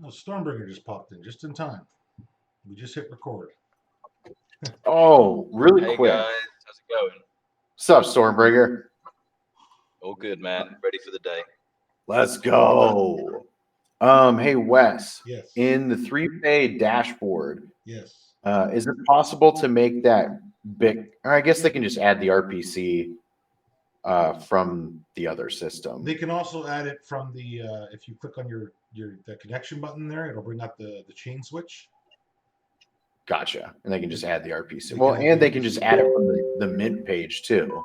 Oh, Stormbringer just popped in just in time. We just hit record. Oh, really Hey quick. guys, how's it going? What's up, Stormbringer? All good, man. Ready for the day. Let's go. Hey Wes, Yes. in the 3-pay dashboard, Yes. is it possible to make that big? Or I guess they can just add the RPC from the other system. They can also add it from the if you click on the connection button there, it'll bring up the chain switch. Gotcha. And they can just add the RPC. They Well, can add and the they can just RPC. add it from the mint page too.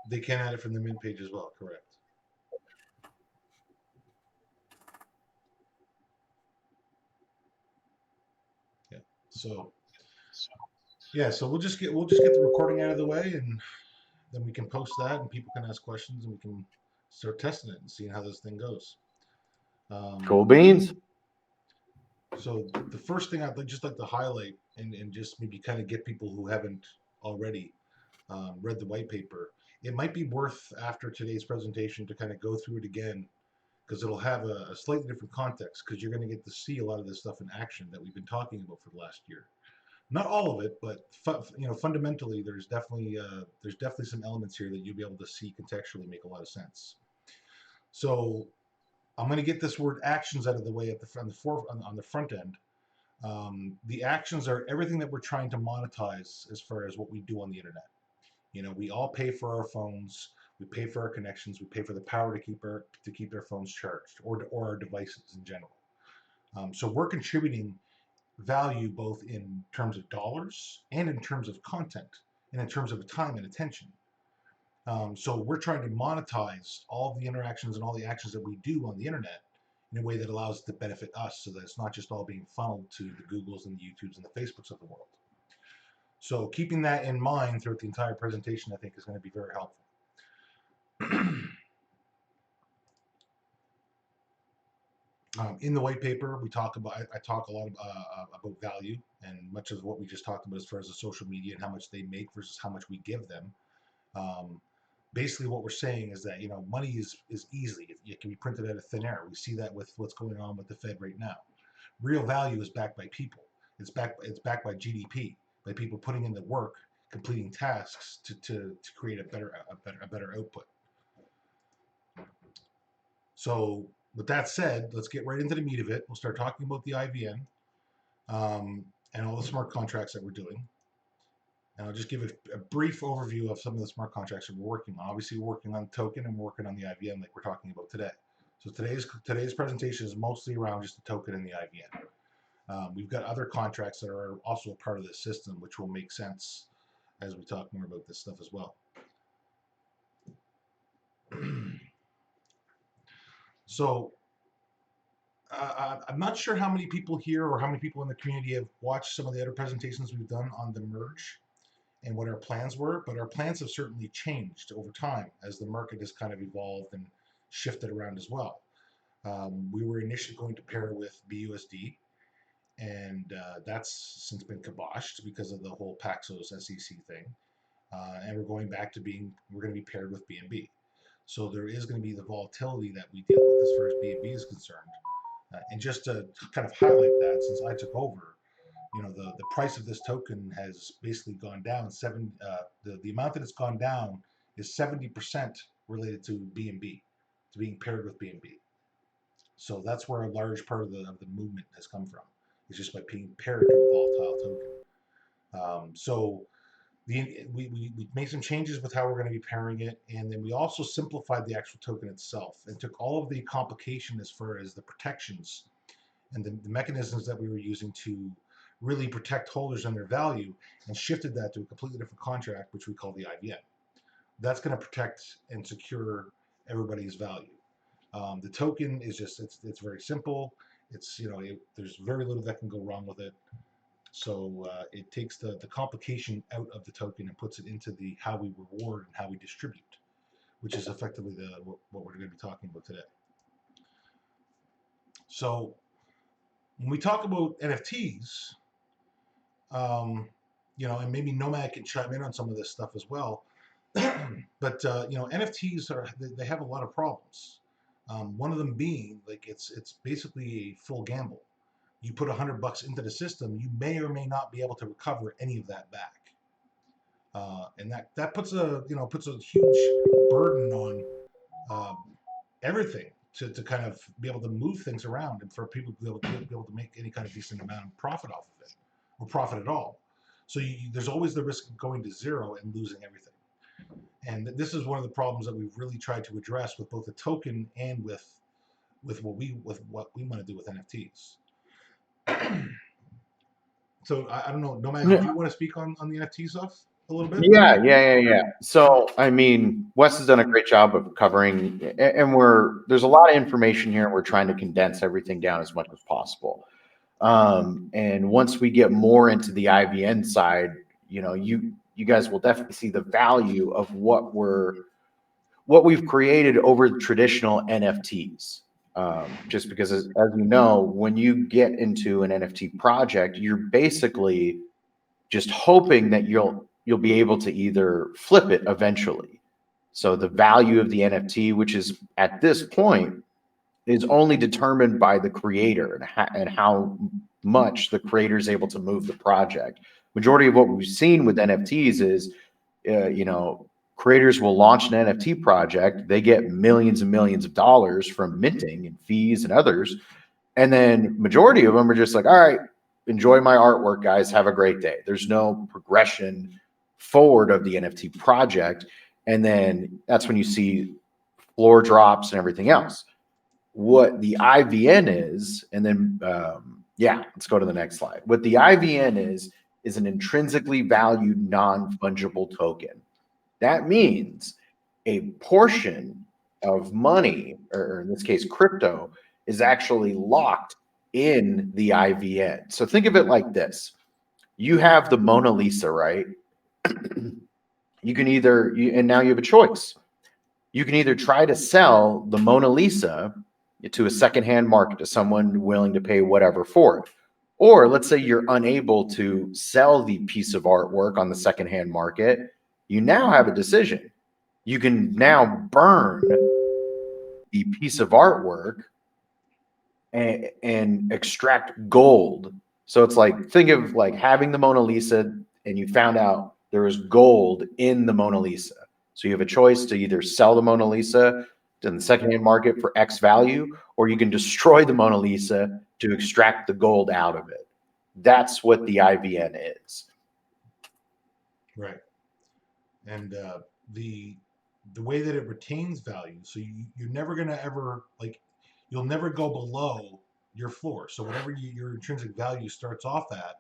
They can add it from the mint page as well. Correct. Yeah. So yeah. So we'll just get the recording out of the way, and then we can post that, and people can ask questions, and we can start testing it and seeing how this thing goes. Cool beans. So the first thing I'd just like to highlight and just maybe kind of get people who haven't already read the white paper, it might be worth after today's presentation to kind of go through it again because it'll have a slightly different context because you're going to get to see a lot of this stuff in action that we've been talking about for the last year. Not all of it, but fundamentally, there's definitely some elements here that you'll be able to see contextually make a lot of sense. So I'm going to get this word actions out of the way on the front end. The actions are everything that we're trying to monetize as far as what we do on the internet. We all pay for our phones, we pay for our connections, we pay for the power to keep our phones charged, or our devices in general. So we're contributing value both in terms of dollars and in terms of content and in terms of time and attention. So we're trying to monetize all the interactions and all the actions that we do on the internet in a way that allows it to benefit us so that it's not just all being funneled to the Googles and the YouTubes and the Facebooks of the world. So keeping that in mind throughout the entire presentation, I think, is going to be very helpful. In the white paper, I talk a lot about value and much of what we just talked about as far as the social media and how much they make versus how much we give them. Um, Basically, what we're saying is that money is easy. It can be printed out of thin air. We see that with what's going on with the Fed right now. Real value is backed by people. It's backed by GDP, by people putting in the work, completing tasks to create a better output. So with that said, let's get right into the meat of it. We'll start talking about the IVN and all the smart contracts that we're doing. And I'll just give a brief overview of some of the smart contracts that we're working on. Obviously, we're working on the token and we're working on the IVN like we're talking about today. So today's presentation is mostly around just the token and the IVN. We've got other contracts that are also a part of this system, which will make sense as we talk more about this stuff as well. So I'm not sure how many people here or how many people in the community have watched some of the other presentations we've done on the merge and what our plans were, but our plans have certainly changed over time as the market has kind of evolved and shifted around as well. We were initially going to pair with BUSD, and that's since been kiboshed because of the whole Paxos SEC thing. And we're going to be paired with BNB. So there is going to be the volatility that we deal with as far as BNB is concerned. And just to kind of highlight that, since I took over, the price of this token has basically gone down. The amount that it's gone down is 70% related to BNB, to being paired with BNB. So that's where a large part of the movement has come from. It's just by being paired to a volatile token. So we made some changes with how we're going to be pairing it, and then we also simplified the actual token itself and took all of the complication as far as the protections and the mechanisms that we were using to really protect holders and their value, and shifted that to a completely different contract, which we call the IVN. That's going to protect and secure everybody's value. The token is it's very simple. There's very little that can go wrong with it. So it takes the complication out of the token and puts it into the how we reward and how we distribute, which is effectively what we're going to be talking about today. So when we talk about NFTs, and maybe Nomad can chime in on some of this stuff as well. But NFTs they have a lot of problems. One of them being like it's basically a full gamble. you put $100 into the system, you may or may not be able to recover any of that back. And that puts a huge burden on everything to kind of be able to move things around and for people to be able to make any kind of decent amount of profit off of it or profit at all. So there's always the risk of going to zero and losing everything. And this is one of the problems that we've really tried to address with both the token and with what we want to do with NFTs. So I don't know, Nomad, do you want to speak on the NFT stuff a little bit? Yeah. So, I mean, Wes has done a great job of covering, and there's a lot of information here, and we're trying to condense everything down as much as possible. And once we get more into the IVN side, you guys will definitely see the value of what we've created over traditional NFTs. Just because, as you know, when you get into an NFT project, you're basically just hoping that you'll be able to either flip it eventually. So the value of the NFT, which is at this point, is only determined by the creator and how much the creator is able to move the project. Majority of what we've seen with NFTs is, creators will launch an NFT project, they get millions and millions of dollars from minting and fees and others, and then majority of them are just like, all right, enjoy my artwork, guys, have a great day. There's no progression forward of the NFT project, and then that's when you see floor drops and everything else. What the IVN is, and then let's go to the next slide. What the IVN is an intrinsically valued non-fungible token. That means a portion of money, or in this case, crypto, is actually locked in the IVN. So think of it like this. You have the Mona Lisa, right? You can and now you have a choice. You can either try to sell the Mona Lisa to a secondhand market, to someone willing to pay whatever for it. Or let's say you're unable to sell the piece of artwork on the secondhand market. You now have a decision. You can now burn the piece of artwork and extract gold. So it's like, think of like having the Mona Lisa and you found out there was gold in the Mona Lisa. So you have a choice to either sell the Mona Lisa in the secondhand market for X value, or you can destroy the Mona Lisa to extract the gold out of it. That's what the IVN is. Right. And the way that it retains value, so you're never going to ever, like, you'll never go below your floor. So whatever your intrinsic value starts off at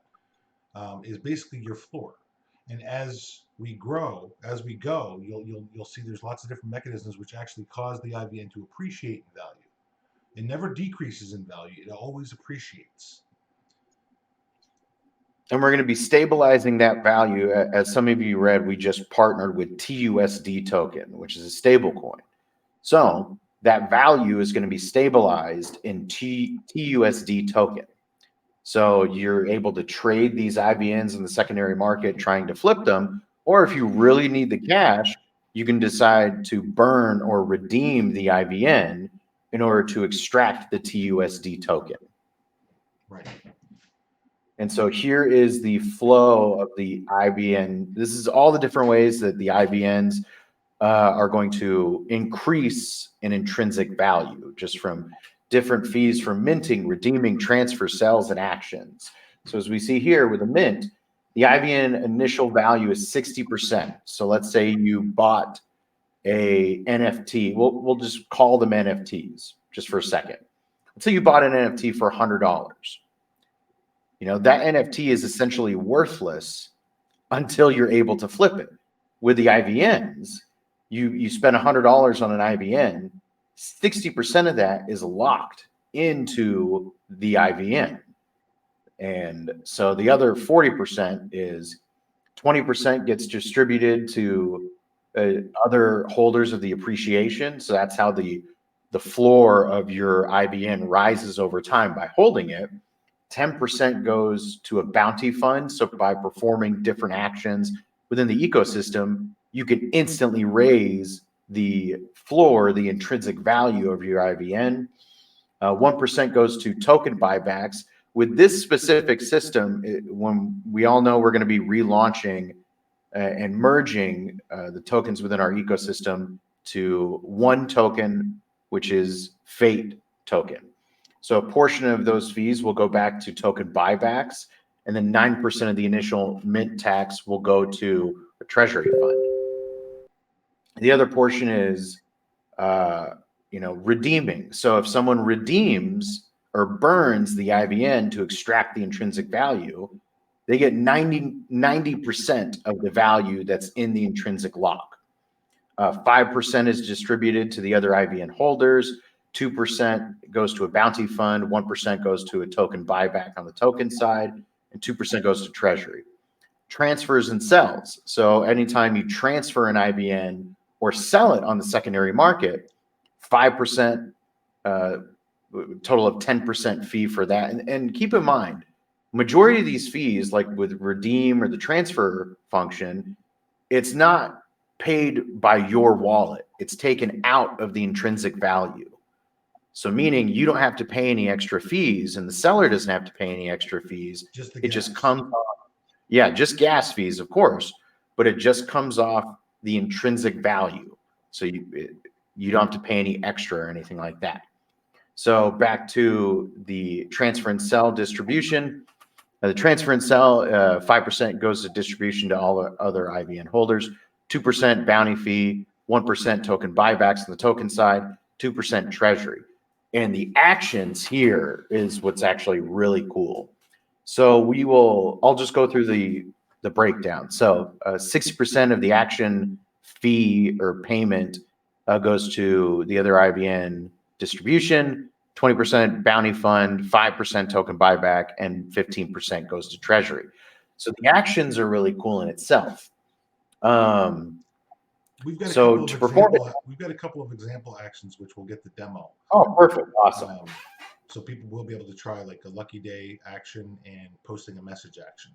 is basically your floor. And as we go, you'll see there's lots of different mechanisms which actually cause the IVN to appreciate in value. It never decreases in value; it always appreciates. And we're going to be stabilizing that value. As some of you read, we just partnered with TUSD token, which is a stable coin. So that value is going to be stabilized in TUSD token. So you're able to trade these IVNs in the secondary market, trying to flip them. Or if you really need the cash, you can decide to burn or redeem the IVN in order to extract the TUSD token. Right. And so here is the flow of the IVN. This is all the different ways that the IVNs are going to increase in intrinsic value, just from different fees from minting, redeeming, transfer, sales, and actions. So as we see here with a mint, the IVN initial value is 60%. So let's say you bought a NFT. We'll just call them NFTs just for a second. Let's say you bought an NFT for $100. That NFT is essentially worthless until you're able to flip it. With the IVNs, you spend $100 on an IVN, 60% of that is locked into the IVN. And so the other 40% is 20% gets distributed to other holders of the appreciation. So that's how the floor of your IVN rises over time by holding it. 10% goes to a bounty fund. So by performing different actions within the ecosystem, you can instantly raise the floor, the intrinsic value of your IVN. 1% goes to token buybacks, with this specific system, when we all know we're going to be relaunching and merging the tokens within our ecosystem to one token, which is F.A.T.E token. So a portion of those fees will go back to token buybacks, and then 9% of the initial mint tax will go to a treasury fund. The other portion is, redeeming. So if someone redeems or burns the IBN to extract the intrinsic value, they get 90% of the value that's in the intrinsic lock. 5% is distributed to the other IBN holders. 2% goes to a bounty fund. 1% goes to a token buyback on the token side, and 2% goes to treasury. Transfers and sells. So anytime you transfer an IBN or sell it on the secondary market, 5%, total of 10% fee for that. And keep in mind, majority of these fees, like with redeem or the transfer function, it's not paid by your wallet. It's taken out of the intrinsic value. So meaning you don't have to pay any extra fees, and the seller doesn't have to pay any extra fees. Just the It gas. just comes off. Yeah, just gas fees, of course, but it just comes off the intrinsic value. So you don't have to pay any extra or anything like that. So back to the transfer and sell distribution. The transfer and sell, 5% goes to distribution to all other IBN holders, 2% bounty fee, 1% token buybacks on the token side, 2% treasury. And the actions here is what's actually really cool. So I'll just go through the breakdown. So 60% of the action fee or payment goes to the other IBN distribution, 20% bounty fund, 5% token buyback, and 15% goes to treasury. So the actions are really cool in itself. We've got a couple of example actions which we'll get the demo. Oh, perfect. Awesome. So people will be able to try like a lucky day action and posting a message action,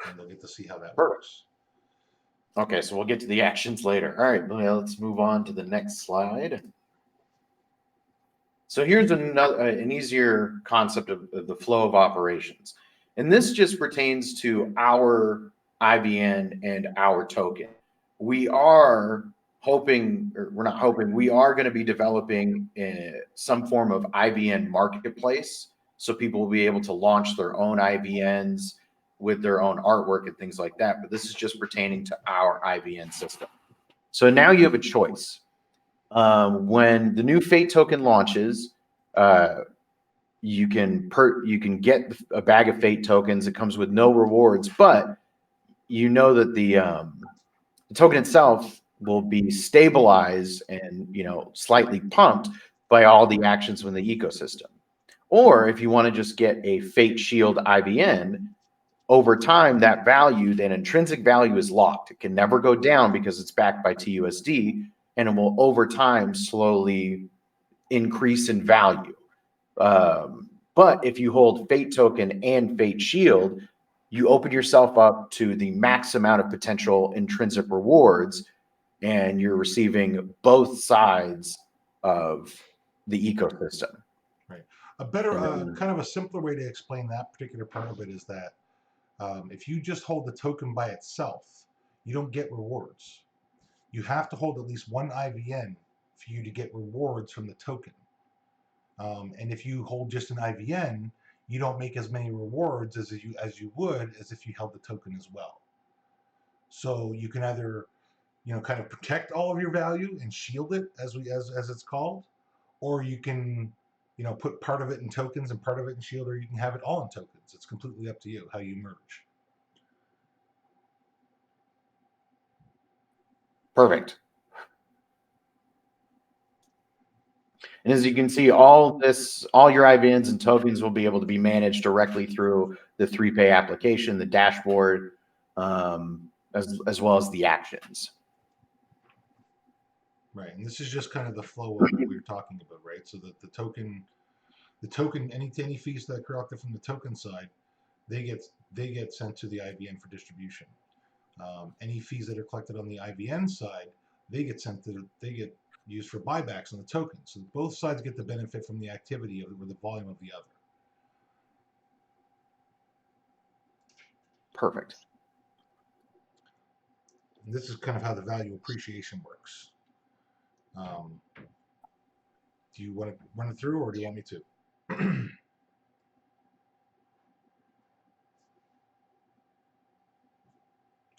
and they'll get to see how that works. Okay, so we'll get to the actions later. All right, let's move on to the next slide. So here's an easier concept of the flow of operations. And this just pertains to our IBN and our token. We are hoping, or we're not hoping, we are going to be developing some form of IBN marketplace. So people will be able to launch their own IBNs with their own artwork and things like that. But this is just pertaining to our IBN system. So now you have a choice. When the new F.A.T E token launches, you can get a bag of F.A.T E tokens. It comes with no rewards, but you know that the token itself will be stabilized and slightly pumped by all the actions within the ecosystem. Or if you want to just get a F.A.T E Shield IBN, over time that intrinsic value is locked. It can never go down because it's backed by TUSD, and it will over time slowly increase in value. But if you hold F.A.T E token and F.A.T E Shield, you open yourself up to the max amount of potential intrinsic rewards, and you're receiving both sides of the ecosystem. Right. A better, kind of a simpler way to explain that particular part of it is that if you just hold the token by itself, you don't get rewards. You have to hold at least one IBN for you to get rewards from the token. And if you hold just an IBN, you don't make as many rewards as you would as if you held the token as well. So you can either, kind of protect all of your value and shield it as it's called, or you can, put part of it in tokens and part of it in shield, or you can have it all in tokens. It's completely up to you how you merge. Perfect. And as you can see, all your IBNs and tokens will be able to be managed directly through the 3Pay application, the dashboard, as well as the actions. Right, and this is just kind of the flow of what we were talking about, right? So that the token, any fees that are out there from the token side, they get sent to the IBN for distribution. Any fees that are collected on the IBN side, they get used for buybacks on the token. So both sides get the benefit from the activity or the volume of the other. Perfect. And this is kind of how the value appreciation works. Do you want to run it through, or do you want me to?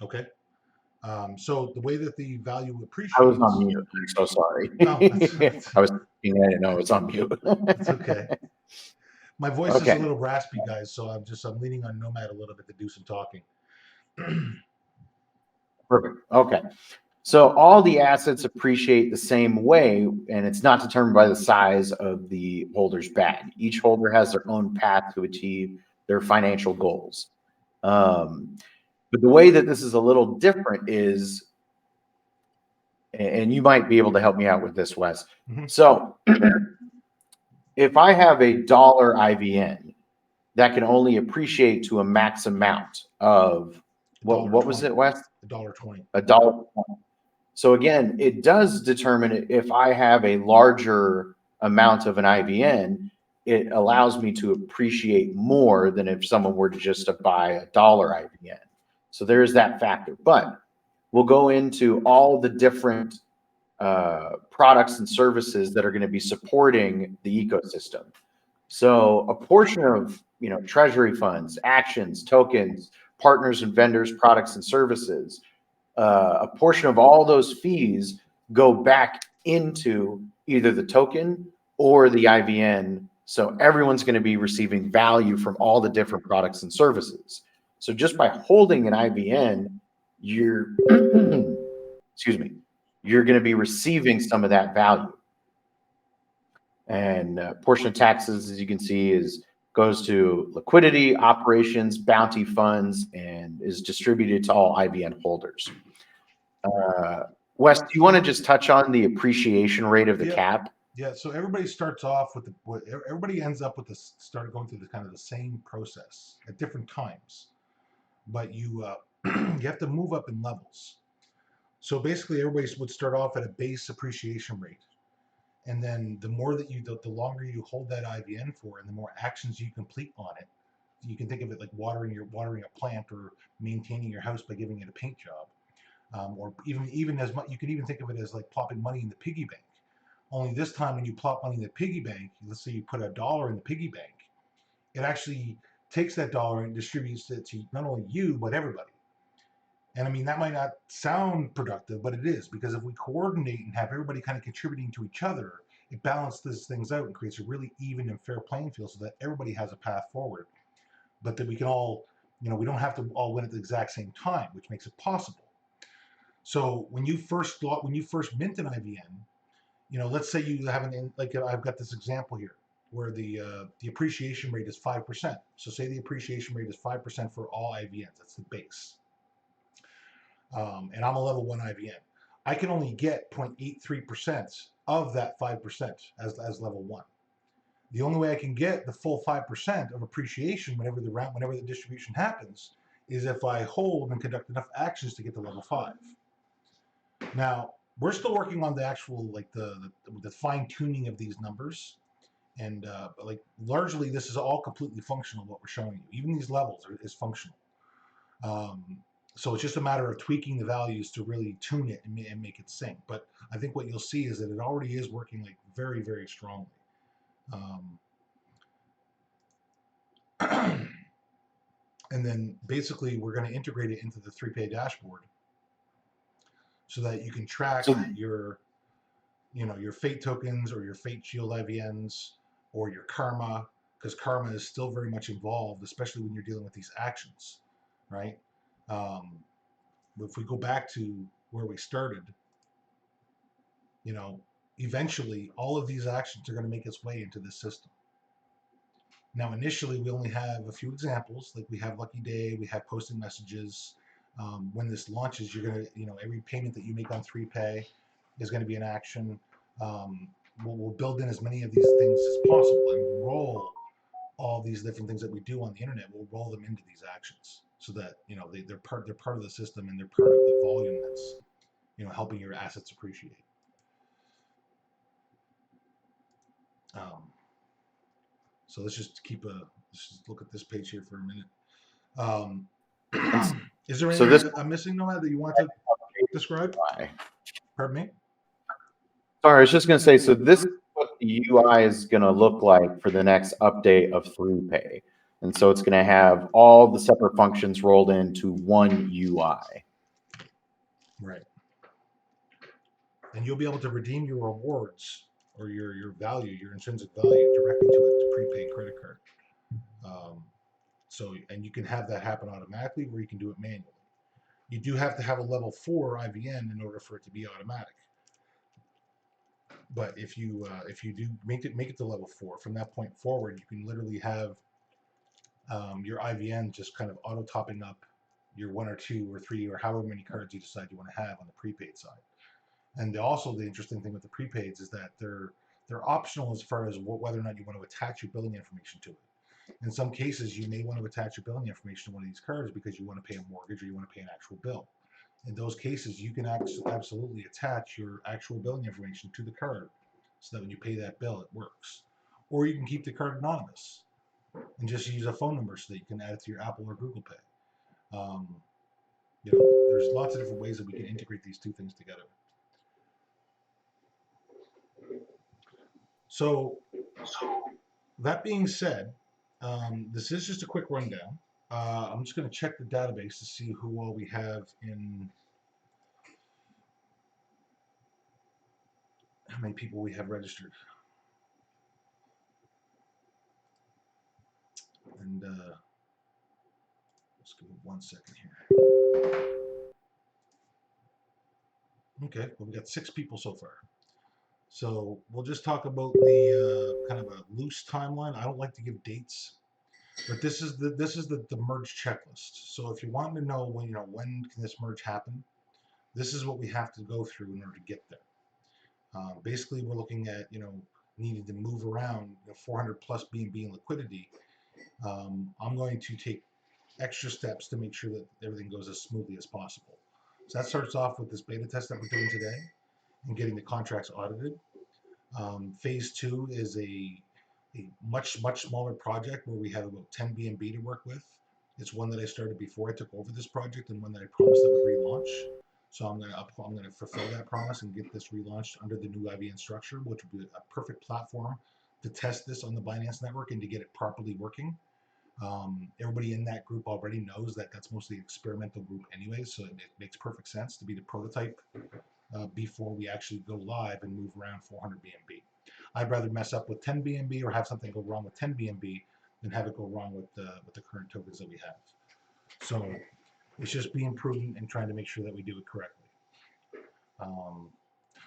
Okay. So the way that the value I was on appreciates. mute. I'm so sorry. Oh, I was thinking I didn't know it was on mute. it's okay. My voice is a Okay. little raspy, guys, so I'm leaning on Nomad a little bit to do some talking. Perfect. Okay. So all the assets appreciate the same way, and it's not determined by the size of the holder's bag. Each holder has their own path to achieve their financial goals. But the way that this is a little different is, and you might be able to help me out with this, Wes. Mhm. So if I have a dollar IVN, that can only appreciate to a max amount of what was it, Wes? $1.20. $1. So again, it does determine if I have a larger amount of an IVN, it allows me to appreciate more than if someone were to just to buy a dollar IVN. So there is that factor. But we'll go into all the different products and services that are going to be supporting the ecosystem. So a portion of treasury funds, actions, tokens, partners and vendors, products and services, a portion of all those fees go back into either the token or the IVN. So everyone's going to be receiving value from all the different products and services. So just by holding an IVN, you're, excuse me, you're going to be receiving some of that value. And a portion of taxes, as you can see, goes to liquidity, operations, bounty funds, and is distributed to all IVN holders. Wes, do you want to just touch on the appreciation rate of the cap? Yeah. So everybody starts off with everybody ends up with start going through the kind of the same process at different times, but you you have to move up in levels. So basically, everybody would start off at a base appreciation rate, and then the more that the longer you hold that IVN for, and the more actions you complete on it. You can think of it like watering a plant or maintaining your house by giving it a paint job. Or even as much, you could even think of it as like plopping money in the piggy bank. Only this time, when you plop money in the piggy bank, let's say you put $1 in the piggy bank, it actually takes that dollar and distributes it to not only you but everybody. And I mean, that might not sound productive, but it is, because if we coordinate and have everybody kind of contributing to each other, it balances things out and creates a really even and fair playing field so that everybody has a path forward, but that we can all, we don't have to all win at the exact same time, which makes it possible. So when you first mint an IVN, let's say you have like I've got this example here where the appreciation rate is 5%. So say the appreciation rate is 5% for all IVNs. That's the base. And I'm a level 1 IVN. I can only get 0.83% of that 5% as level 1. The only way I can get the full 5% of appreciation whenever the distribution happens is if I hold and conduct enough actions to get to level 5. Now, we're still working on the actual, like the fine tuning of these numbers. And like largely this is all completely functional, what we're showing you. Even these levels is functional. So it's just a matter of tweaking the values to really tune it and make it sync. But I think what you'll see is that it already is working like very, very strongly. And then basically we're going to integrate it into the 3Pay dashboard so that you can track your F.A.T E tokens or your F.A.T E Shield IVNs or your karma, because karma is still very much involved, especially when you're dealing with these actions, right? If we go back to where we started, eventually all of these actions are going to make its way into this system. Now, initially, we only have a few examples, like we have Lucky Day, we have posting messages. When this launches, you're going to, every payment that you make on 3Pay is going to be an action. We'll build in as many of these things as possible and roll all these different things that we do on the internet. We'll roll them into these actions so that they're part of the system and they're part of the volume that's helping your assets appreciate. So let's just look at this page here for a minute. Is there So anything this I'm missing, Nomad, that you want to describe? UI. Pardon me? Sorry, I was just going to say, so this is what the UI is going to look like for the next update of ThruPay. And so it's going to have all the separate functions rolled into one UI. Right. And you'll be able to redeem your rewards or your value, your intrinsic value, directly to a prepaid credit card. And you can have that happen automatically, or you can do it manually. You do have to have a level 4 IVN in order for it to be automatic. But if you do make it to level 4, from that point forward, you can literally have your IVN just kind of auto topping up your 1 or 2 or 3 or however many cards you decide you want to have on the prepaid side. And also the interesting thing with the prepaids is that they're optional as far as whether or not you want to attach your billing information to it. In some cases, you may want to attach your billing information to one of these cards because you want to pay a mortgage or you want to pay an actual bill. In those cases, you can absolutely attach your actual billing information to the card so that when you pay that bill, it works. Or you can keep the card anonymous and just use a phone number so that you can add it to your Apple or Google Pay. There's lots of different ways that we can integrate these two things together. So that being said, this is just a quick rundown. I'm just going to check the database to see who all we have in, how many people we have registered. And let's give it 1 second here. Okay, well, we got 6 people so far. So we'll just talk about the kind of a loose timeline. I don't like to give dates, but this is the merge checklist. So if you want to know when can this merge happen, this is what we have to go through in order to get there. Basically, we're looking at needing to move around 400 plus BNB in liquidity. I'm going to take extra steps to make sure that everything goes as smoothly as possible. So that starts off with this beta test that we're doing today and getting the contracts audited. Phase 2 is a much smaller project where we have about 10 BNB to work with. It's one that I started before I took over this project and one that I promised I would relaunch. So I'm going to fulfill that promise and get this relaunched under the new IBN structure, which would be a perfect platform to test this on the Binance network and to get it properly working. Everybody in that group already knows that that's mostly an experimental group anyway, so it makes perfect sense to be the prototype before we actually go live and move around 400 BNB. I'd rather mess up with 10 BNB or have something go wrong with 10 BNB than have it go wrong with the current tokens that we have. So it's just being prudent and trying to make sure that we do it correctly.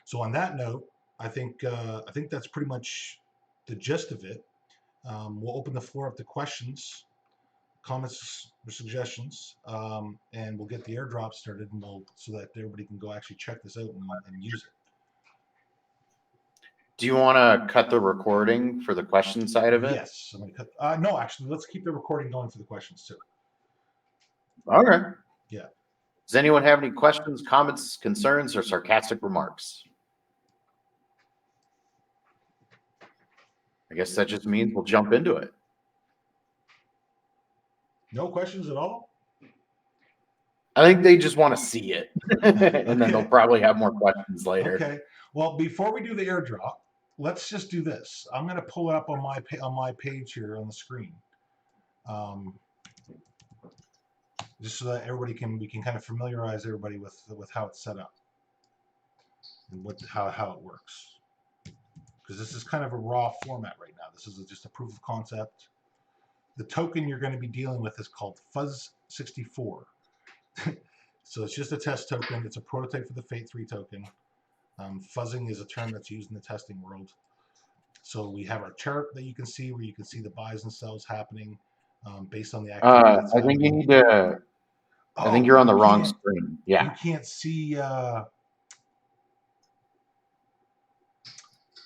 So on that note, I think that's pretty much the gist of it. We'll open the floor up to questions, comments, or suggestions, and we'll get the airdrop started, and so that everybody can go actually check this out and use it. Do you want to cut the recording for the question side of it? Yes, I'm going to cut. No, actually, let's keep the recording going for the questions too. All right. Yeah. Does anyone have any questions, comments, concerns, or sarcastic remarks? I guess that just means we'll jump into it. No questions at all? I think they just want to see it, and then they'll probably have more questions later. Okay. Well, before we do the airdrop, let's just do this. I'm going to pull it up on my page here on the screen, just so that we can kind of familiarize everybody with how it's set up and how it works. Because this is kind of a raw format right now. This is just a proof of concept. The token you're going to be dealing with is called Fuzz64. So it's just a test token. It's a prototype for the F.A.T.E token. Fuzzing is a term that's used in the testing world. So we have our chart that you can see where you can see the buys and sells happening based on the activity that's I think you happening. need to. I think you're on the wrong screen. Yeah. You can't see.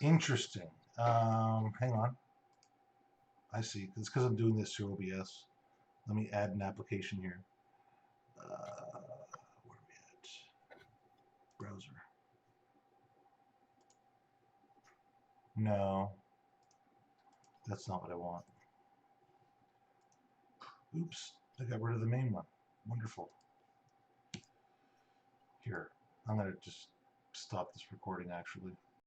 Interesting. Hang on. I see. It's because I'm doing this through OBS. Let me add an application here. Where are we at? Browser. No, that's not what I want. Oops, I got rid of the main one. Wonderful. Here, I'm going to just stop this recording actually.